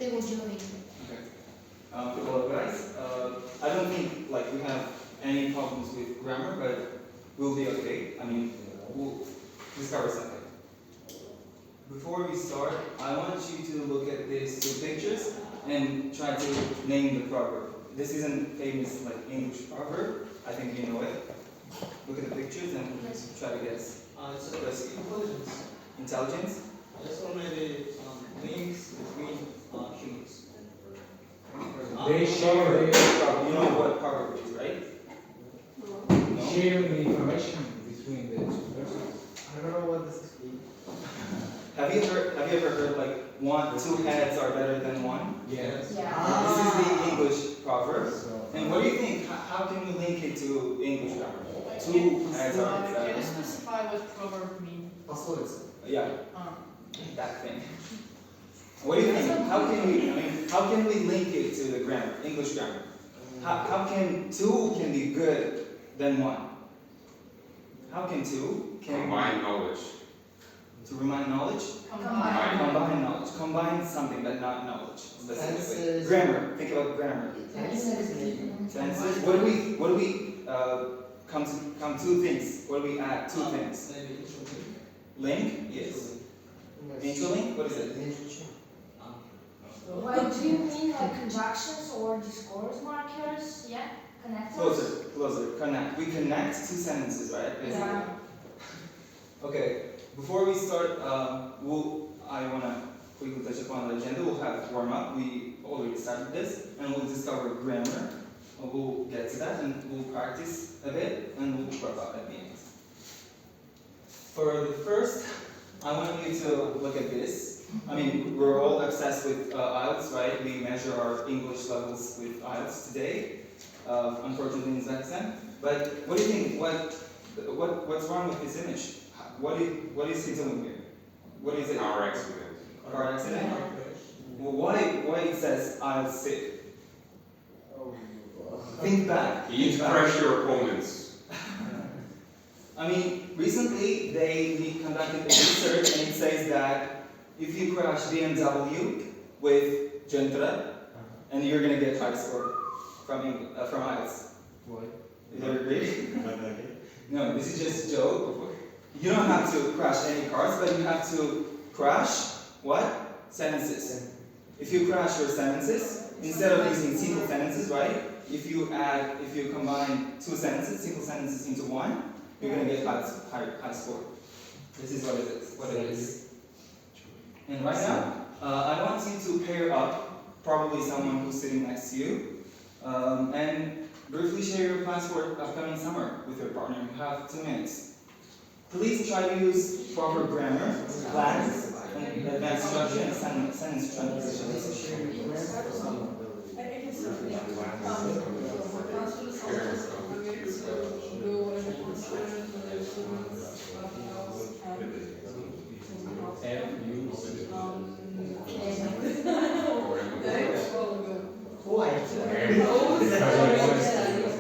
Okay. Well, guys, I don't think like we have any problems with grammar, but we'll be okay. I mean, we'll discover something. Before we start, I want you to look at these two pictures and try to name the proverb. This is a famous like English proverb. I think you know it. Look at the pictures and try to guess. It's intelligence. Intelligence? Yes, or maybe links between humans. They share You know what proverb is, right? No? sharing the information between the two persons. I don't know what this is. Have you ever heard like two heads are better than one? Yes. This is the English proverb. And what do you think? How can we link it to English grammar? Two heads are Can better. you specify what proverb mean? Yeah, Ah. that thing. What do you think? How can we link it to the grammar, English grammar? How can two can be good than one? How can two Combine knowledge. to remind knowledge? Combine. Combine knowledge. Combine something but not knowledge. Specifically. Tenses. Grammar. Think about grammar. Tenses. What do we come to things? What do we add? Two things. Maybe interlink. Link. Yes. Interlink. What is it? Well, do you mean like conjunctions or discourse markers? Yeah, connectors? Closer. Connect. We connect two sentences, right? Basically. Yeah. Okay. Before we start, I wanna quickly touch upon the agenda. We'll have warm up. We already started this, and we'll discover grammar. We'll get to that, and we'll practice a bit, and we'll wrap up at the end. For the first, I want you to look at this. I mean, we're all obsessed with IELTS, right? We measure our English levels with IELTS today, unfortunately in Uzbekistan. But what do you think? What's wrong with this image? What is he doing here? What is it? Car accident. Car accident? Well, why it says IELTS sit? Think back. You need to crush your opponents. I mean, recently we conducted a research and it says that if you crash BMW with Gentra, and you're gonna get high score from IELTS. Why? Do you agree? No, this is just a joke. You don't have to crash any cars, but you have to crash what? Sentences. If you crash your sentences, instead of using single sentences, right? If you combine two sentences, single sentences into one, you're gonna get high score. This is what it is. And right now, I want you to pair up, probably someone who's sitting next to you, and briefly share your plans for upcoming summer with your partner. You have 2 minutes. Please try to use proper grammar, plans, and advanced structure and sentence transition.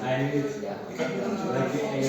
I need like the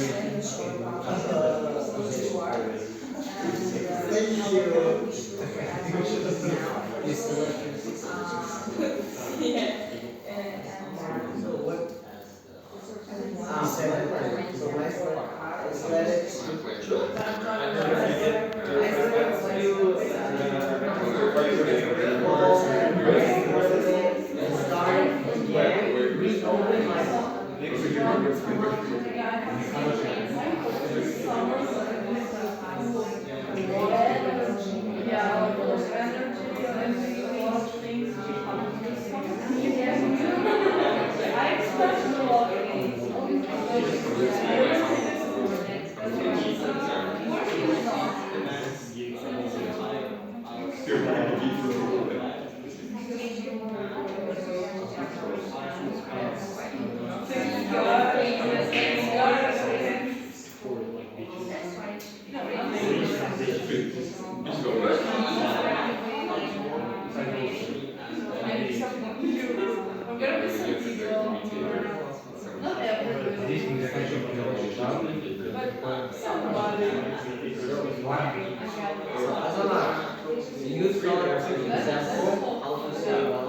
You start, for example, how to say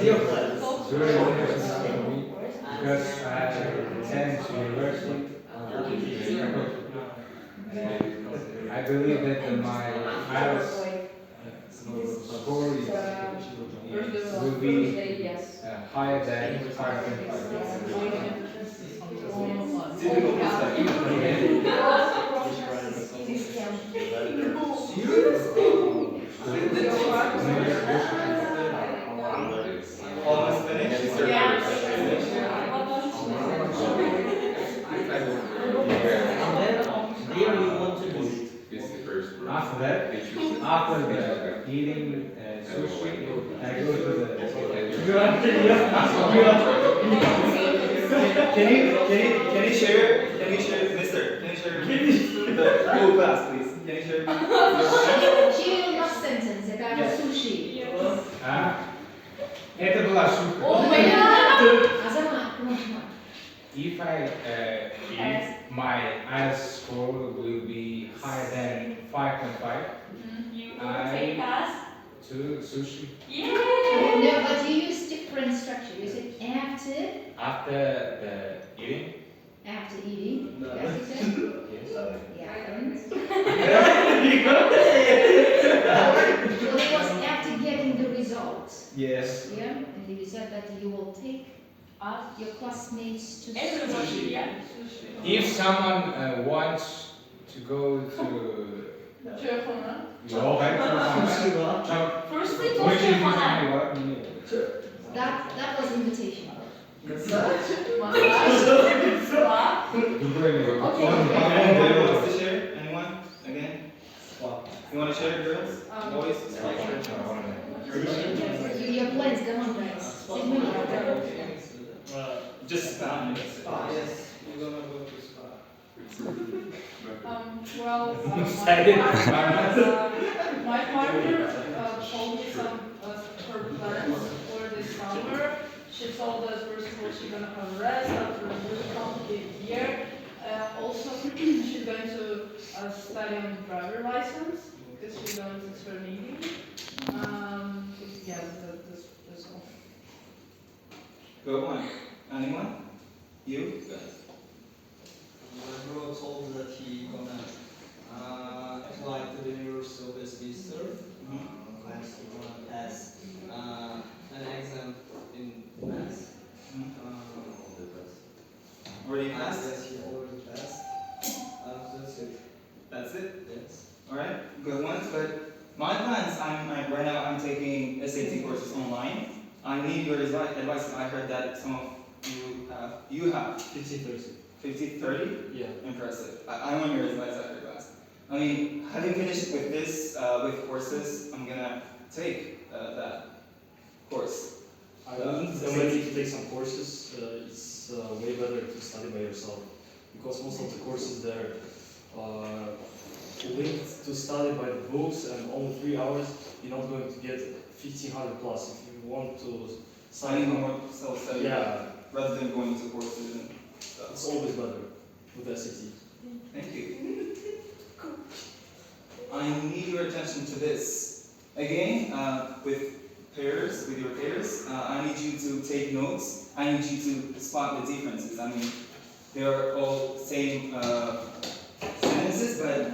your plans? It's very different for me because I attend to university. I believe that my IELTS score will be higher than 5.5. Almost finished? There you want to do. It's the first group. After that, They choose it. after the eating sushi, I go to the. Can you share, mister, can you share the whole class, please? Can you share? Чили last sentence about Yes. sushi. Это была шутка. Oh my god! Азамат, come on. If I eat, my IELTS score will be higher than 5.5 You I- will take us. to sushi. Yeah. No, but you use different structure. You say After the eating, after eating. No. Yes, you said? yes. Yeah, and? Well, it was after getting the results. Yes. Yeah, and you said that you will take your classmates to Everybody, yeah. If someone wants to go to Telefoon, yoga, Firstly, which talk is to Hannah. That was invitation. Massage. Spa. Anyone wants to share? Anyone? Again? You want to share, girls? Boys? Your plans, come on, guys. 6 minutes. Just spam. Yes, we're gonna go to spa. My partner told me some of her plans for this summer. She told us first of all she's gonna have rest after a really complicated year. Also, she's going to study on the driver license because she's going to start needing. Yeah, that's all. Go on. Anyone? You? Good. My bro told that he gonna apply to the University of Westminster. And he gonna pass an exam in maths. Already passed? Yes, he already passed. That's it. That's it? Yes. Alright, good ones. But my plans, right now I'm taking SAT courses online. I need your advice. I heard that some of you have 50-30. 50-30? Yeah. Impressive. I want your advice after class. I mean, having finished with this, with courses, I'm gonna take that course. I wouldn't recommend you to take some courses. It's way better to study by yourself because most of the courses there are linked to study by the books, and only 3 hours you're not going to get 1500 plus. If you want to I study need more self-study yeah, rather than going to courses and stuff. it's always better with the SAT. Thank you. I need your attention to this. Again, with your pairs, I need you to take notes. I need you to spot the differences. I mean, they're all same sentences, but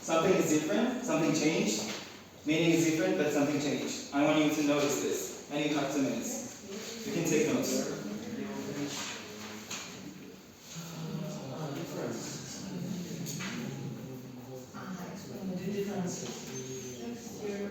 something is different, something changed. Meaning is different, but something changed. I want you to notice this. And you have 2 minutes. You can take notes. Next year.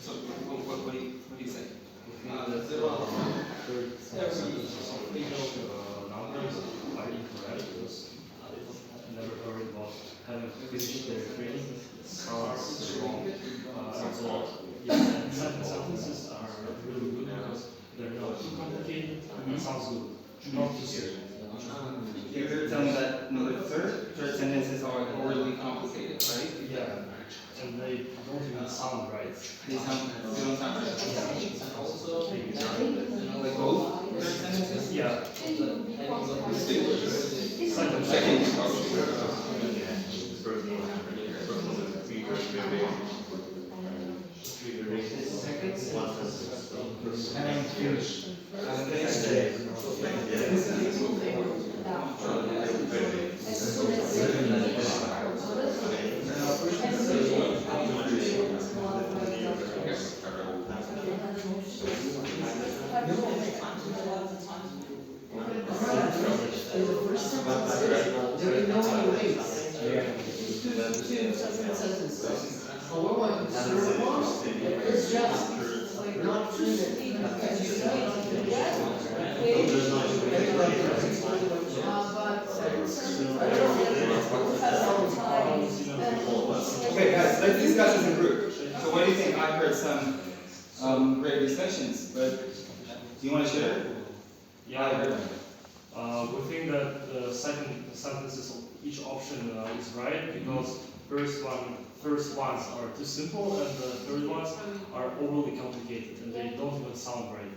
So, what do you say? third sentences of numbers are incorrect because I never heard about having finished their training. It sounds wrong. So yeah, and second sentences are really good because they're not too complicated. It sounds good, not too simple. You're telling me that no, the third sentences are overly complicated, right? Yeah, and they don't even sound right. They don't sound right. Also, Like both third sentences? Yeah, second. And finish. Okay, guys, let's discuss as a group. So, what do you think? I heard some great discussions, but do you want to share? Yeah, we think that the second sentences of each option is right because first ones are too simple and the third ones are overly complicated and they don't even sound right.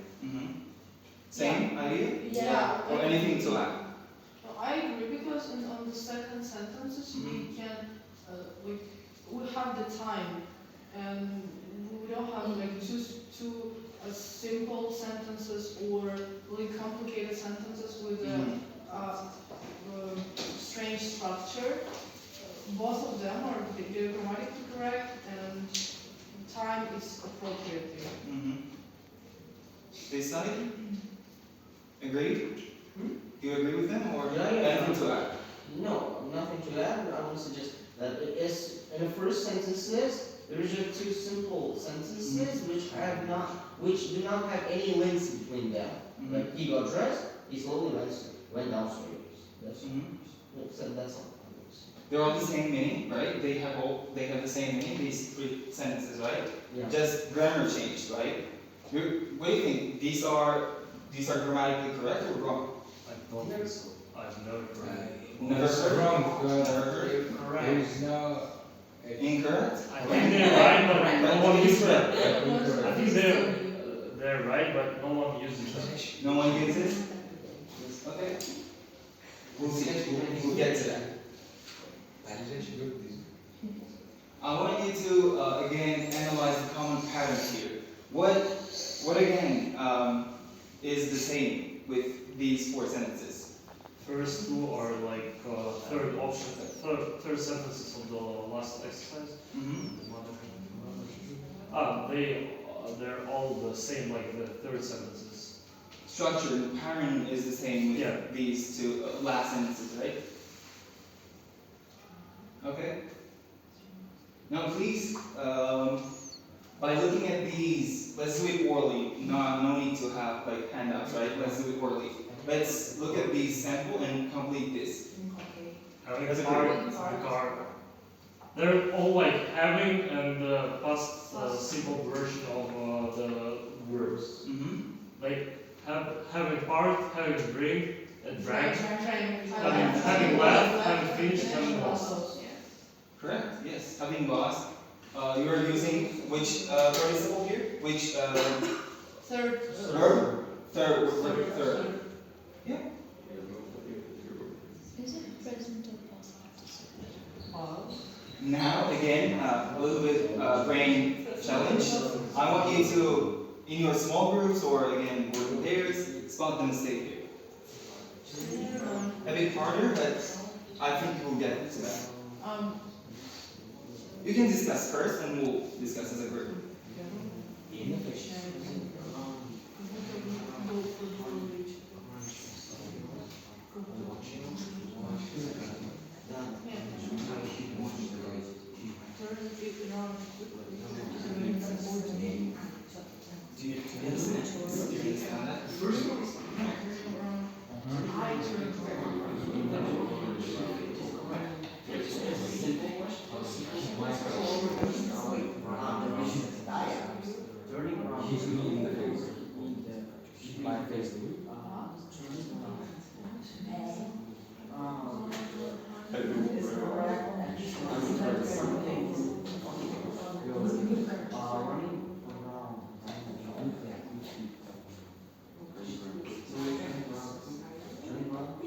Same idea? Yeah. Or anything to add? No, I agree because on the second sentences we can we have the time and we don't have like two simple sentences or really complicated sentences with a strange structure. Both of them are they're grammatically correct and time is appropriate here. This side? Agreed? Do you agree with them or Yeah. anything to add? No, nothing to add. I would suggest that it is in the first sentences there is just two simple sentences which do not have any links between them. Like he got dressed, he slowly went downstairs. That's all. They're all the same meaning, right? They have the same meaning, these three sentences, right? Yeah. Just grammar changed, right? What do you think? These are grammatically correct or wrong? I don't think so. I've never heard. Never It's heard? wrong. Never heard? There is no. Incorrect? I think they're right, but no one uses them. Incorrect. I think they're right, but no one uses them. No one gets it? Okay. We'll see. We'll get to that. I want you to again analyze the common patterns here. What again is the same with these four sentences? First two are like third sentences of the last exercise. They're all the same, like the third sentences. Structure, the pattern is the same with Yeah. these two last sentences, right? Okay. Now please, by looking at these, let's do it orally. No need to have like handouts, right? Let's do it orally. Let's look at these sample and complete this. Having That's a part, the car. They're all like having and the past simple version of the verbs. Like having part, having bring, and drank, having left, having finished, having lost. Correct. Yes. Having lost. You are using which participle here? Which Third. verb? Third. Yeah. Is it present or past participle? Now again, a little bit brain challenge. I want you to, in your small groups or again group of pairs, spot the mistake here. A bit harder, but I think we'll get to that. You can discuss first, and we'll discuss as a group. Do you understand? kick me in the face. My face.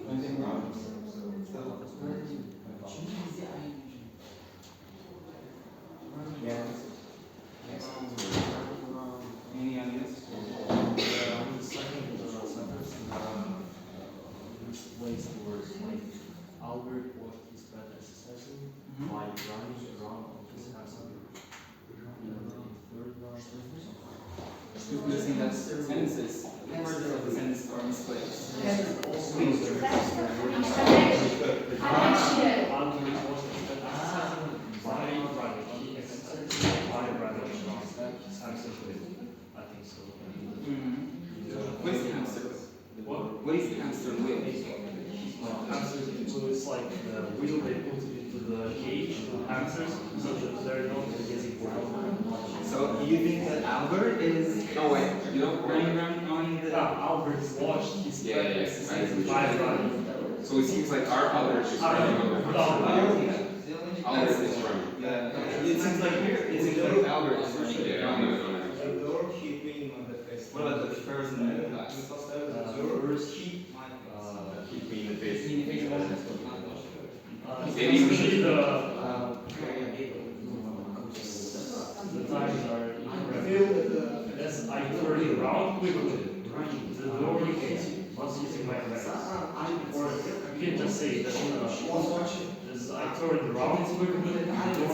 Anything wrong? Yes. Any ideas? The second sentence explains the words like Albert walked his pet exercising while running around on his hamster. And the third one. Who's missing that sentences? The words of the sentence are misplaced. Also, Connection. Albert walked his pet exercising by running. He exercised by running around his hamster. I think so. What is the hamster? What? What is the hamster with? Hamsters, it's like the wheel they put into the cage of hamsters so that they're not getting wild. So you think that Albert is? Oh wait, you don't running around on the. Albert watched his Yeah, pet yeah, exercising I by running. So it seems like our Albert is running on the hamster. Albert is running. Yeah, it seems like it seems like Albert is running. Yeah, on the hamster. The doorkeeping on the face. What about the person in the class? First, Keep me in the face. usually the times are incorrect. As I turn around quickly, the door was using my legs. Or you can just say that as I turn around quickly, the door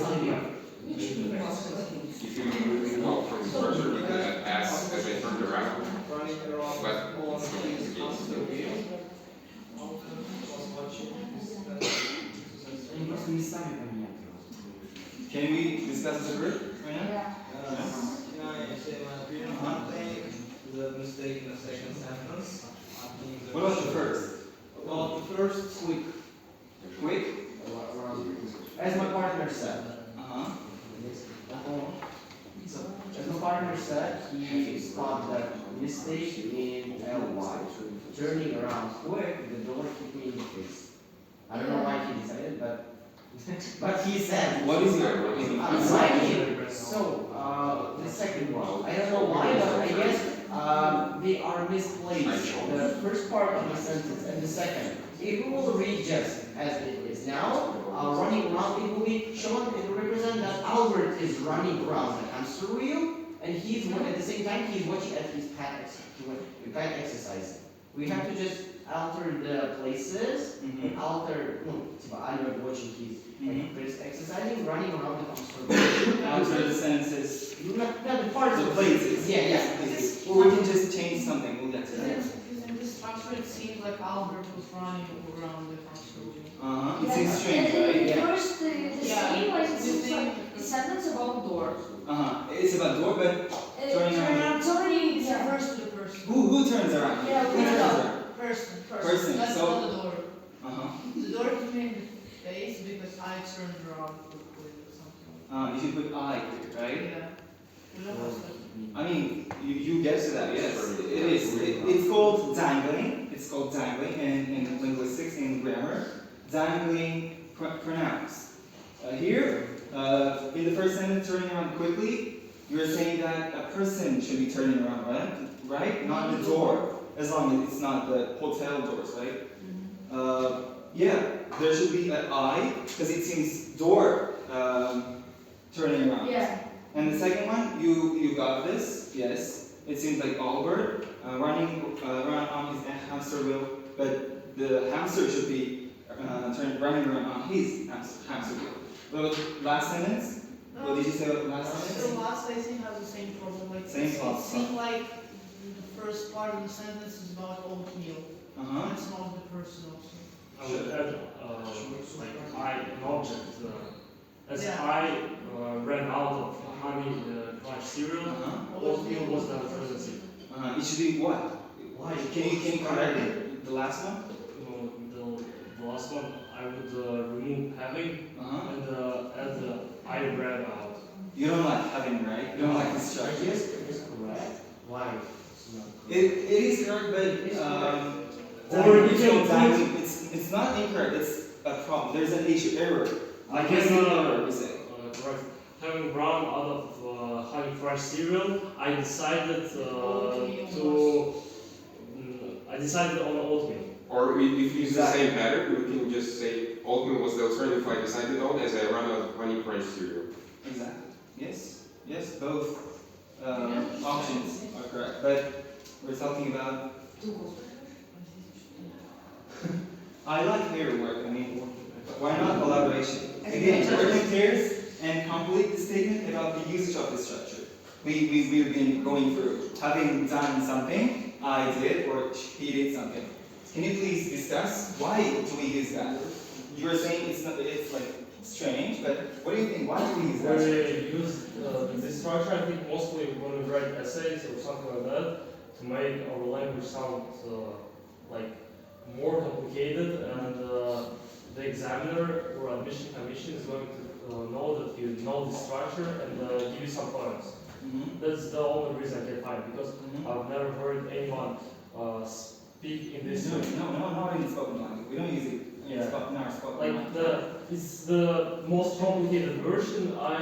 If you move out from structure with the ass as I turned around, Running around but on it's not his the hamster case. wheel. Alton was watching his pet exercising. Can we discuss as a group right now? Yeah. Can I say my opinion? I think the mistake in the second sentence. I think the What about the first? About the first, quick. Quick? As my partner said, Uh-huh. as my partner said, he spotted that mistake in LY. Turning around quick, the door hit me in the face. I don't know why he decided, but he said. What is your opinion? So, the second one, I don't know why, but I guess they are misplaced. The first part of the sentence and the second. If we will read just as it is now, running around, it will be shown, it will represent that Albert is running around the hamster wheel, and he's at the same time he's watching at his pet exercising. We have to just alter the places, and alter, I'm watching his exercising, running around the hamster wheel. Alter the sentences. Not the parts The of places. Yeah. Or we can just change something. We'll get to that. Because in this structure, it seems like Albert was running around the hamster wheel. Uh-huh. It Yeah, seems strange, and right? then first, the Yeah. scene, like, it The seems thing- like the sentence about door. Uh-huh. It's about door, but Turning around. Turning, It yeah. refers to the person. who turns around? Yeah, Who we turns know. around? Person, That's so- not the door. Uh-huh. The door hit me in the face because I turned around quickly or something. You should put I here, right? Yeah. You know what's the- I mean, you get to that, yes. It is. It's called dangling. It's called dangling in linguistics, in grammar. Dangling pronouns. Here, in the first sentence, turning around quickly, you're saying that a person should be turning around, right? Right? Not the door. As long as it's not the hotel doors, right? Yeah, there should be an I, because it seems door turning around. Yeah. And the second one, you got this, yes. It seems like Albert running around on his hamster wheel, but the hamster should be running around on his hamster wheel. Well, last sentence, what did you say about the last The sentence? last I think has the same problem. Like Same it problem. seemed like the first part of the sentence is about oatmeal. Uh-huh. That's not the person also. I would add, like, an object, as Yeah. I ran out of honey crunch cereal, Uh-huh. oatmeal was the alternative. It should be what? Why? Can you correct it? The last one? The last one, I would remove having Uh-huh. and add I ran out. You don't like having, right? You don't like this I structure. guess it is correct. Why? It's not correct. It is correct, but Or you can exactly, it's not incorrect. It's a problem. There's an issue, error. I What's guess the error, we say? Right. Having run out of honey fresh cereal, I decided I decided on oatmeal. Or if you use the Exactly. same pattern, we can just say oatmeal was the alternative I decided on as I run out of honey crunch cereal. Exactly. Yes. Yes. Both options are correct, but we're talking about. I like pair work. I mean, why not collaboration? Again, work in pairs and complete the statement about the usage of the structure. We've been going through. Having done something, I did or he did something. Can you please discuss why do we use that? You were saying it's not. It's like strange, but what do you think? Why do we use that? We use this structure, I think, mostly when we write essays or something like that, to make our language sound like more complicated, and the examiner or admission commission is going to know that you know the structure and give you some points. That's the only reason I can find, because I've never heard anyone speak in this way. No, not in spoken language. We don't use it in Yeah. our spoken Like language. it's the most complicated version. I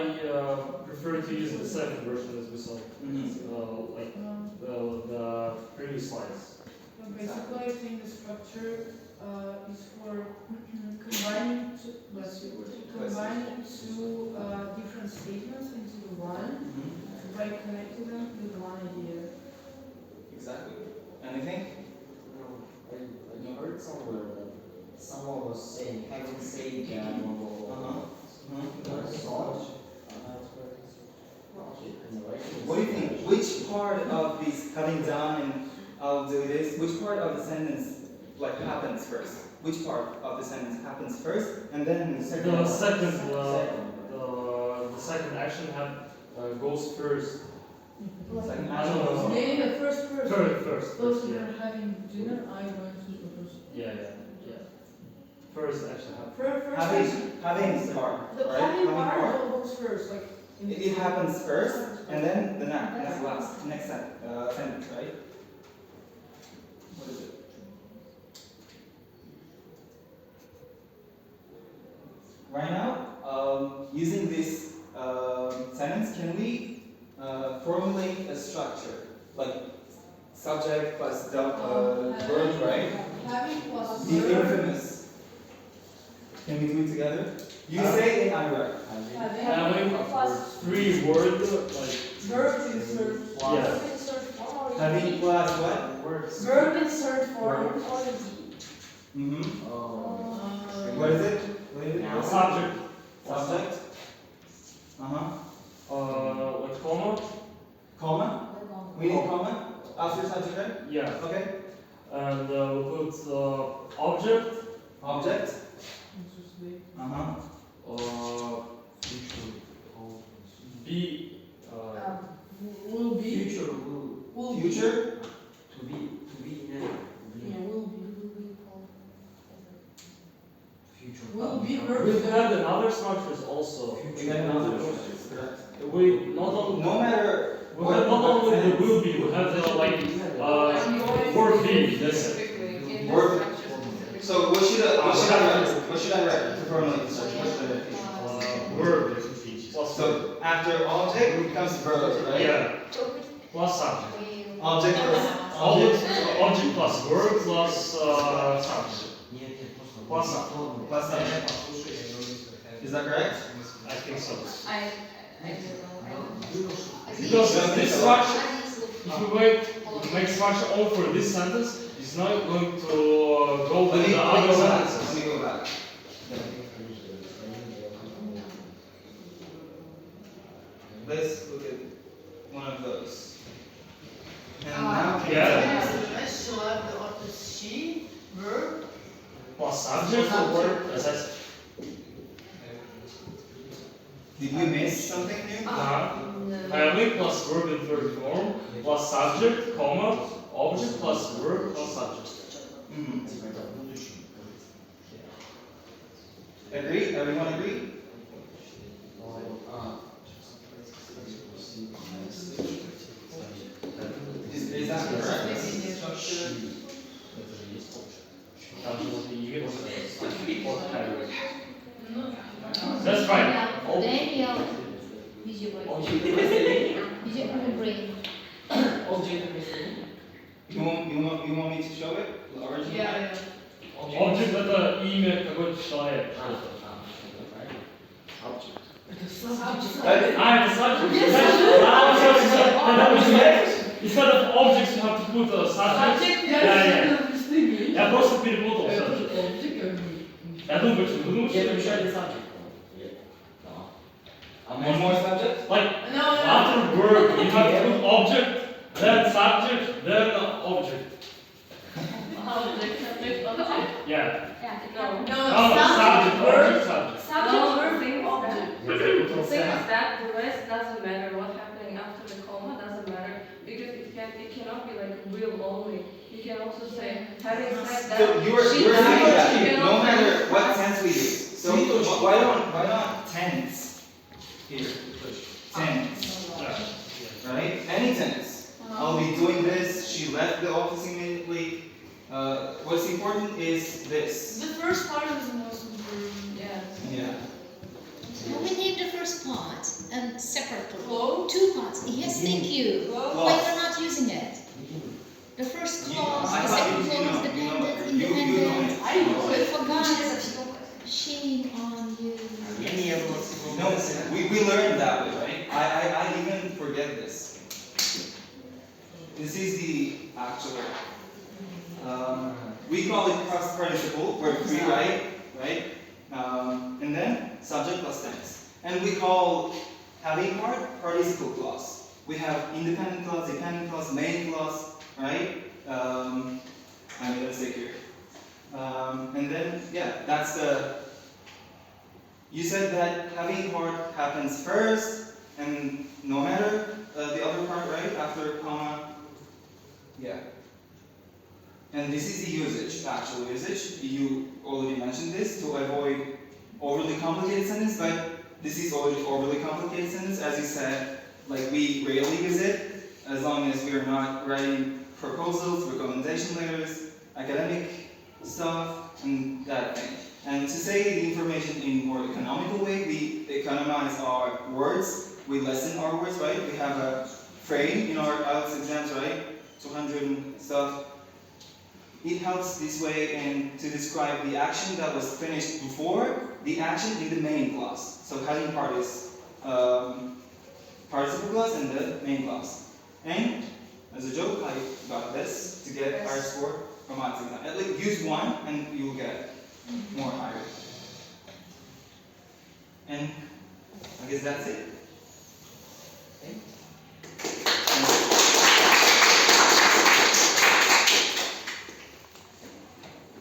prefer to use the second version as we saw, like the previous slides. Basically, I think the structure is for combining two different statements into one by connecting them with one idea. Exactly. Anything? I heard somewhere that someone was saying, having said that, salt. What do you think? Which part of this having done and I'll do this? Which part of the sentence like happens first? Which part of the sentence happens first, and then the second? The second action goes first. Second I don't know. Maybe the first person. First, Those who yeah. are having dinner, I going to propose. Yeah. First action happens. First action. Having part, The right? having Having part goes first, like. It happens first, and then the next sentence, right? What is it? Right now, using this sentence, can we formulate a structure like subject plus verb, right? Having plus The verb. infamous. Can we do it together? You say it, I write. Having plus Three words like verb insert. Yeah. Verb insert form or Having plus what? Verb insert form. or is Mm-hmm. Uh, What is it? What is it? now subject. Subject. Like comma. Comma. We need comma after subject, right? Yeah. Okay. And we put object. Object. Uh, be. will be. Future will Will Future. to be in Yeah, will be. future. Will be verb. We've had another structures also. We got another question. Correct. We not only No matter. we have not only the will be, we have the like verb be. That's it. Verb. So what should I write? What should I write to formulate the structure? What should I write? Verb. Plus So after object comes verb, right? yeah. Plus subject. Object plus Object plus verb plus subject. Plus subject. plus subject. Is that correct? I think so. I don't know. Because this structure, if we make structure only for this sentence, it's not going to go with the other sentences. Let me go back. Let's look at one of those. And now Yeah. She'll have the she, verb. Plus subject or verb, as I said. did we miss something here? Having plus verb in third form, plus subject, comma, object plus verb plus subject. Mm-hmm. Agree? Everyone agree? try. Daniel, video boy. Object representing. Video brain. Object representing. You want me to show it? The original? Yeah. Object это имя какой-то человек. Object. Это subject. Instead of objects you have to put a subject. Я просто перепутал subject. Я думаю, почему? Вы думаете, Yeah, что I'm это sure the subject. One more subject? like No. after verb you have to put object, then subject, then object. Subject, object. Yeah. No. No, subject, object, subject. Subject, verb, thing, object. The thing Yeah. is that the rest doesn't matter. What happening after the comma doesn't matter because it cannot be like will only. You can also say having said that. So you're she saying died, that you can no also matter say what that. tense we use. So why not tense here? Tense, right? Any tense. I'll be doing this. She left the office immediately. What's important is this. The first part is the most important. Yes. Yeah. Well, we name the first part separately. Flow. Two parts. Yes, thank you. Flow. Why you're not using it? The first You- clause, I the thought second you clause, know dependent, it. You know independent. it. I know it. Forgot. Shame on you. Any of us. No, we learned that way, right? I even forget this. This is the actual. We call it past participle, where we write, right? And then subject plus tense. And we call having part participle clause. We have independent clause, dependent clause, main clause, right? I made a mistake here. And then, yeah, that's the. You said that having part happens first, and no matter the other part, right? After comma. Yeah. And this is the usage, actual usage. You already mentioned this to avoid overly complicated sentence, but this is already overly complicated sentence, as you said. Like we rarely use it, as long as we are not writing proposals, recommendation letters, academic stuff, and that thing. And to say the information in more economical way, we economize our words, we lessen our words, right? We have a frame in our IELTS exams, right? 200 and stuff. It helps this way and to describe the action that was finished before the action in the main clause. So having part is participle clause and the main clause. And as a joke, I got this to get higher score from IELTS exam. At least use one and you will get more higher. And I guess that's it. Okay.